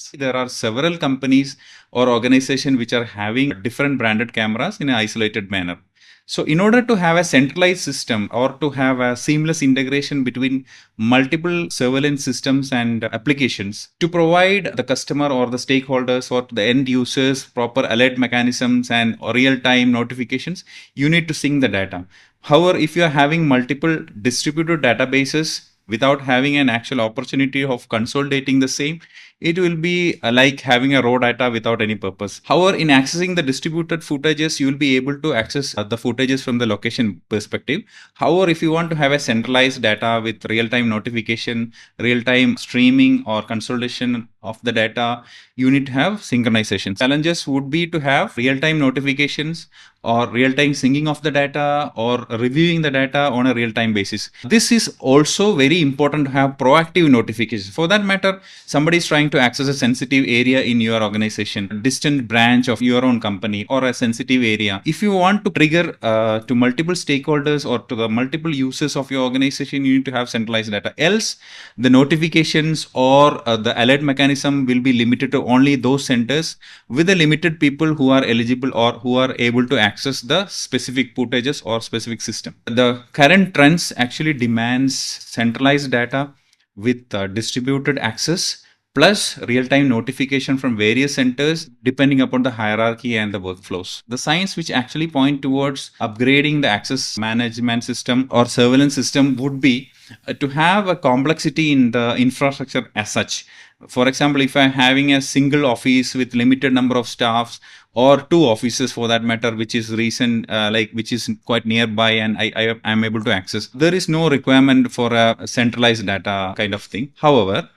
cameras. There are several companies or organizations which are having different branded cameras in an isolated manner. So in order to have a centralized system or to have a seamless integration between multiple surveillance systems and applications to provide the customer or the stakeholders or the end users proper alert mechanisms and real-time notifications, you need to sync the data. However, if you are having multiple distributed databases without having an actual opportunity of consolidating the same, it will be like having a raw data without any purpose. However, in accessing the distributed footages, you will be able to access the footages from the location perspective. However, if you want to have a centralized data with real-time notification, real-time streaming or consolidation of the data, you need to have synchronization. Challenges would be to have real-time notifications or real-time syncing of the data or reviewing the data on a real-time basis. This is also very important to have proactive notifications. For that matter, somebody is trying to access a sensitive area in your organization, a distant branch of your own company or a sensitive area. If you want to trigger to multiple stakeholders or to the multiple users of your organization, you need to have centralized data. Else, the notifications or the alert mechanism will be limited to only those centers with the limited people who are eligible or who are able to access the specific footages or specific system. The current trends actually demands centralized data with distributed access plus real-time notification from various centers depending upon the hierarchy and the workflows. The signs which actually point towards upgrading the access management system or surveillance system would be to have a complexity in the infrastructure as such. For example, if I'm having a single office with limited number of staffs or two offices for that matter, which is recent, which is quite nearby and I am able to access, there is no requirement for a centralized data kind of thing. However,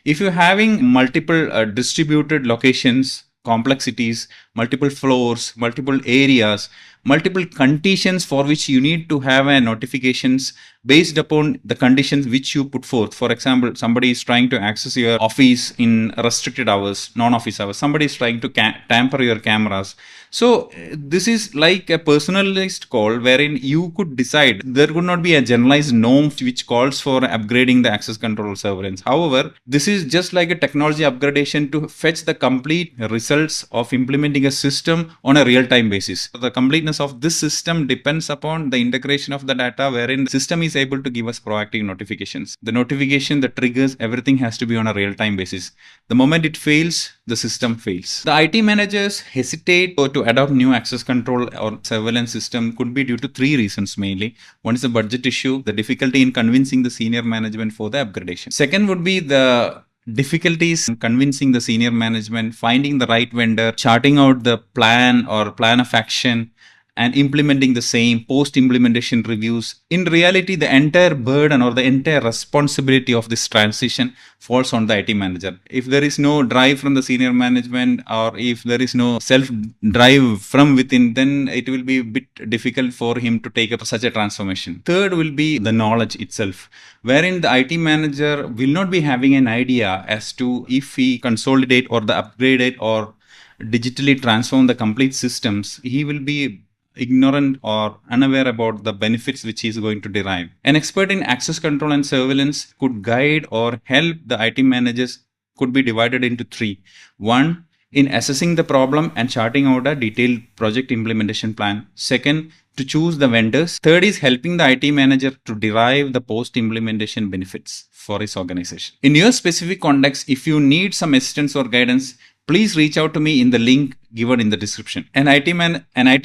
if you're having multiple distributed locations, complexities, multiple floors, multiple areas, multiple conditions for which you need to have a notifications based upon the conditions which you put forth. For example, somebody is trying to access your office in restricted hours, non-office hours. Somebody is trying to tamper your cameras. So this is like a personalized call wherein you could decide. There could not be a generalized norm which calls for upgrading the access control surveillance. However, this is just like a technology upgradation to fetch the complete results of implementing a system on a real-time basis. So the completeness of this system depends upon the integration of the data wherein the system is able to give us proactive notifications. The notification, the triggers, everything has to be on a real-time basis. The moment it fails, the system fails. The IT managers hesitate to adopt new access control or surveillance system could be due to three reasons mainly. One is the budget issue, the difficulty in convincing the senior management for the upgradation. Second would be the difficulties in convincing the senior management, finding the right vendor, charting out the plan or plan of action, and implementing the same post-implementation reviews. In reality, the entire burden or the entire responsibility of this transition falls on the IT manager. If there is no drive from the senior management or if there is no self-drive from within, then it will be a bit difficult for him to take up such a transformation. Third will be the knowledge itself, wherein the IT manager will not be having an idea as to if he consolidate or the upgrade it or digitally transform the complete systems, he will be ignorant or unaware about the benefits which he is going to derive. An expert in access control and surveillance could guide or help the IT managers could be divided into three. One, in assessing the problem and charting out a detailed project implementation plan. Second, to choose the vendors. Third is helping the IT manager to derive the post-implementation benefits for his organization. In your specific context, if you need some assistance or guidance, please reach out to me in the link given in the description. An IT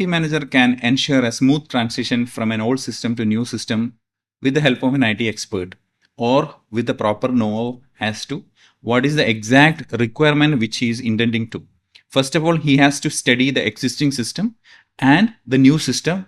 manager can ensure a smooth transition from an old system to new system with the help of an IT expert or with the proper know-how as to what is the exact requirement which he is intending to. First of all, he has to study the existing system and the new system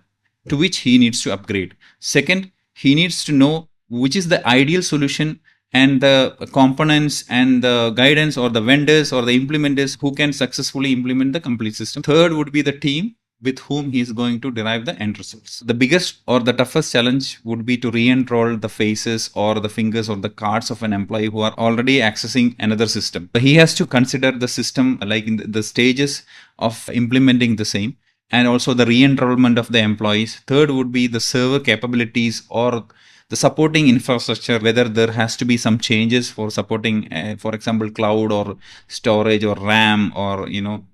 to which he needs to upgrade. Second, he needs to know which is the ideal solution and the components and the guidance or the vendors or the implementers who can successfully implement the complete system. Third would be the team with whom he is going to derive the end results. The biggest or the toughest challenge would be to re-enroll the faces or the fingers or the cards of an employee who are already accessing another system. He has to consider the system like in the stages of implementing the same and also the re-enrollment of the employees. Third would be the server capabilities or the supporting infrastructure, whether there has to be some changes for supporting, for example, cloud or storage or RAM or,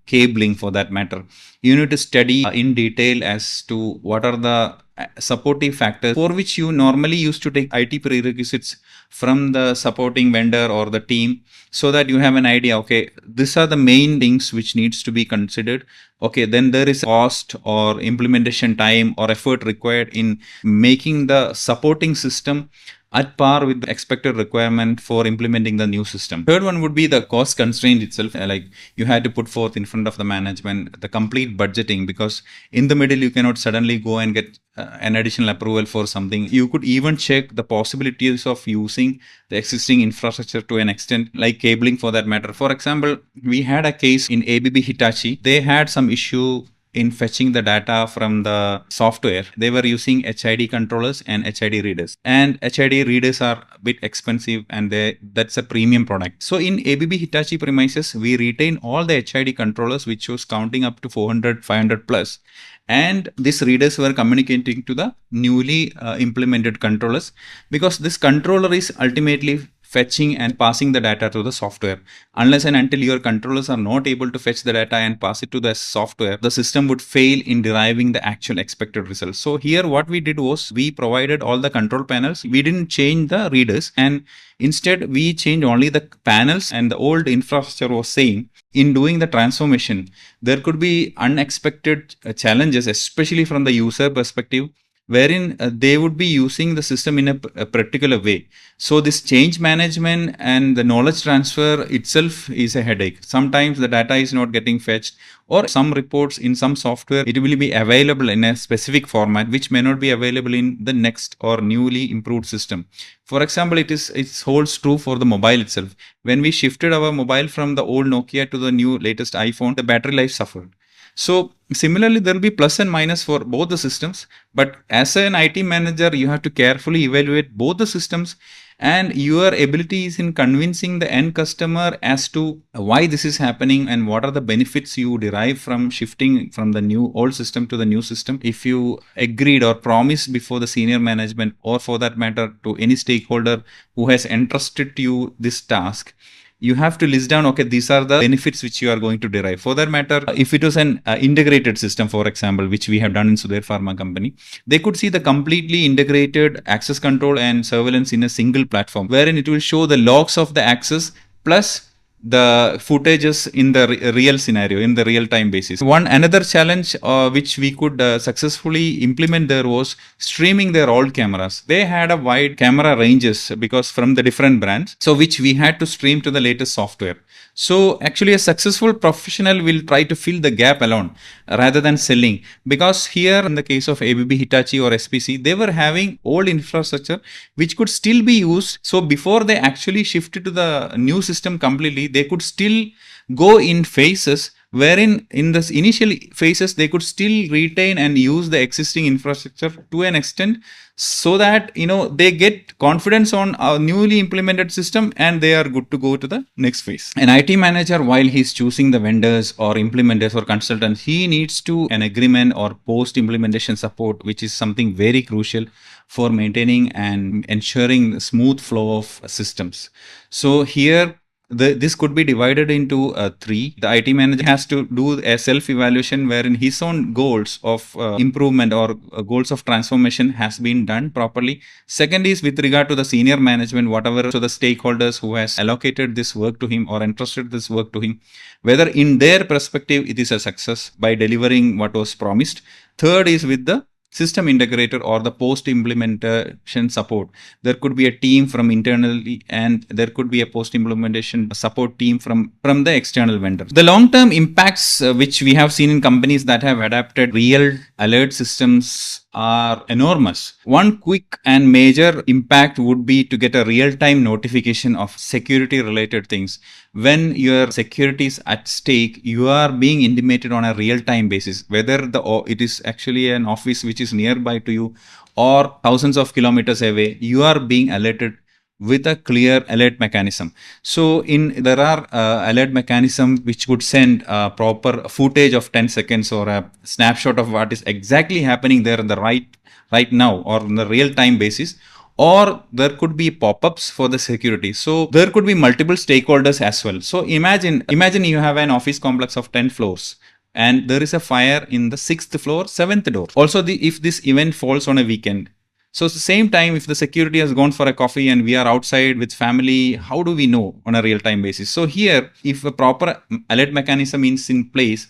cabling for that matter. You need to study in detail as to what are the supportive factors for which you normally used to take IT prerequisites from the supporting vendor or the team, so that you have an idea, okay, these are the main things which needs to be considered. Okay, then there is cost or implementation time or effort required in making the supporting system at par with the expected requirement for implementing the new system. Third one would be the cost constraint itself. Like, you had to put forth in front of the management the complete budgeting, because in the middle you cannot suddenly go and get an additional approval for something. You could even check the possibilities of using the existing infrastructure to an extent, like cabling for that matter. For example, we had a case in ABB Hitachi. They had some issue in fetching the data from the software. They were using HID controllers and HID readers. And HID readers are a bit expensive, and that's a premium product. So in ABB Hitachi premises, we retain all the HID controllers, which was counting up to 400, 500 plus. And these readers were communicating to the newly implemented controllers, because this controller is ultimately fetching and passing the data to the software. Unless and until your controllers are not able to fetch the data and pass it to the software, the system would fail in deriving the actual expected results. So here what we did was, we provided all the control panels. We didn't change the readers, and instead we changed only the panels, and the old infrastructure was same. In doing the transformation, there could be unexpected challenges, especially from the user perspective, wherein they would be using the system in a particular way. So this change management and the knowledge transfer itself is a headache. Sometimes the data is not getting fetched, or some reports in some software, it will be available in a specific format which may not be available in the next or newly improved system. For example, it holds true for the mobile itself. When we shifted our mobile from the old Nokia to the new latest iPhone, the battery life suffered. So similarly, there will be plus and minus for both the systems. But as an IT manager, you have to carefully evaluate both the systems and your abilities in convincing the end customer as to why this is happening and what are the benefits you derive from shifting from the old system to the new system. If you agreed or promised before the senior management, or for that matter to any stakeholder who has entrusted to you this task, you have to list down, okay, these are the benefits which you are going to derive. For that matter, if it was an integrated system, for example, which we have done in Sudhir Pharma company, they could see the completely integrated access control and surveillance in a single platform, wherein it will show the logs of the access plus the footages in the real scenario, in the real time basis. Another challenge which we could successfully implement there was streaming their old cameras. They had a wide camera ranges because from the different brands, so which we had to stream to the latest software. So actually a successful professional will try to fill the gap alone rather than selling, because here in the case of ABB Hitachi or SPC, they were having old infrastructure which could still be used. So before they actually shifted to the new system completely, they could still go in phases, wherein in the initial phases they could still retain and use the existing infrastructure to an extent, so that they get confidence on our newly implemented system and they are good to go to the next phase. An IT manager, while he's choosing the vendors or implementers or consultants, he needs to an agreement or post implementation support, which is something very crucial for maintaining and ensuring smooth flow of systems. So here this could be divided into three. The IT manager has to do a self-evaluation wherein his own goals of improvement or goals of transformation has been done properly. Second is with regard to the senior management, whatever, so the stakeholders who has allocated this work to him or entrusted this work to him, whether in their perspective it is a success by delivering what was promised. Third is with the system integrator or the post implementation support. There could be a team from internally and there could be a post implementation support team from the external vendors. The long term impacts which we have seen in companies that have adapted real alert systems are enormous. One quick and major impact would be to get a real-time notification of security-related things. When your security is at stake, you are being intimated on a real-time basis, whether it is actually an office which is nearby to you or thousands of kilometers away, you are being alerted with a clear alert mechanism. So there are alert mechanism which could send proper footage of 10 seconds or a snapshot of what is exactly happening there in the right now or on the real time basis, or there could be pop-ups for the security. So there could be multiple stakeholders as well. So imagine you have an office complex of 10 floors and there is a fire in the 6th floor, 7th door. Also, if this event falls on a weekend, so at the same time, if the security has gone for a coffee and we are outside with family, how do we know on a real-time basis? So here, if a proper alert mechanism is in place,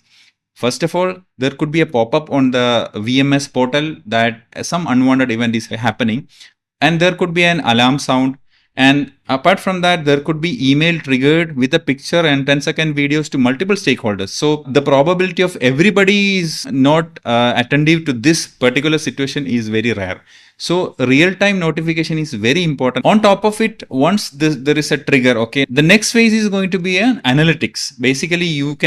first of all, there could be a pop-up on the VMS portal that some unwanted event is happening, and there could be an alarm sound. And apart from that, there could be email triggered with a picture and 10-second videos to multiple stakeholders. So the probability of everybody is not attentive to this particular situation is very rare. So real-time notification is very important. On top of it, once there is a trigger, okay, the next phase is going to be an analytics. Basically, you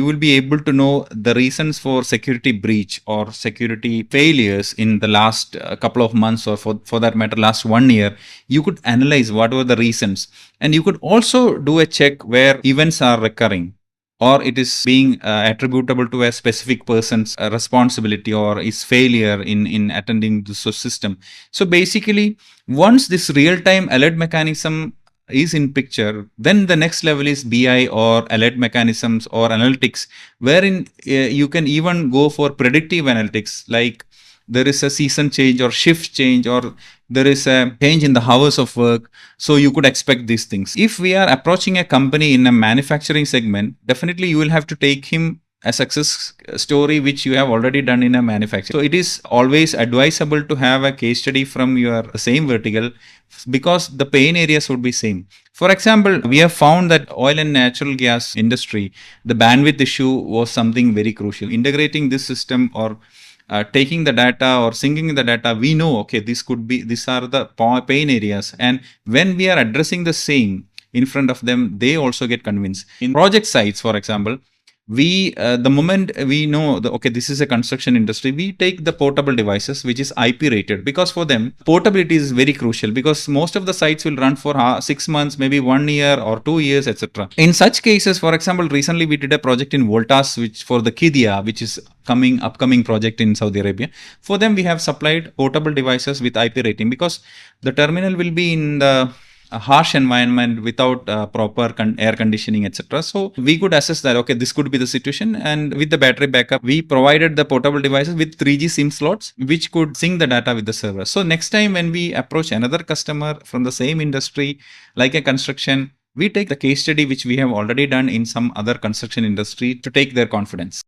will be able to know the reasons for security breach or security failures in the last couple of months, or for that matter, last 1 year. You could analyze what were the reasons, and you could also do a check where events are recurring, or it is being attributable to a specific person's responsibility or is failure in attending the system. So basically, once this real-time alert mechanism is in picture, then the next level is BI or alert mechanisms or analytics, wherein you can even go for predictive analytics, like there is a season change or shift change, or there is a change in the hours of work. So you could expect these things. If we are approaching a company in a manufacturing segment, definitely you will have to take him a success story which you have already done in a manufacturing. So it is always advisable to have a case study from your same vertical, because the pain areas would be same. For example, we have found that oil and natural gas industry, the bandwidth issue was something very crucial. Integrating this system or taking the data or syncing the data, we know, okay, these are the pain areas. And when we are addressing the same in front of them, they also get convinced. In project sites, for example, the moment we know okay, this is a construction industry, we take the portable devices which is IP rated, because for them portability is very crucial, because most of the sites will run for 6 months, maybe 1 year or 2 years, etc. In such cases, for example, recently we did a project in Voltas, which for the Qiddiya, which is upcoming project in Saudi Arabia. For them, we have supplied portable devices with IP rating, because the terminal will be in the a harsh environment without proper air conditioning, etc. So we could assess that, okay, this could be the situation. And with the battery backup, we provided the portable devices with 3G SIM slots, which could sync the data with the server. So next time when we approach another customer from the same industry, like a construction, we take the case study which we have already done in some other construction industry to take their confidence.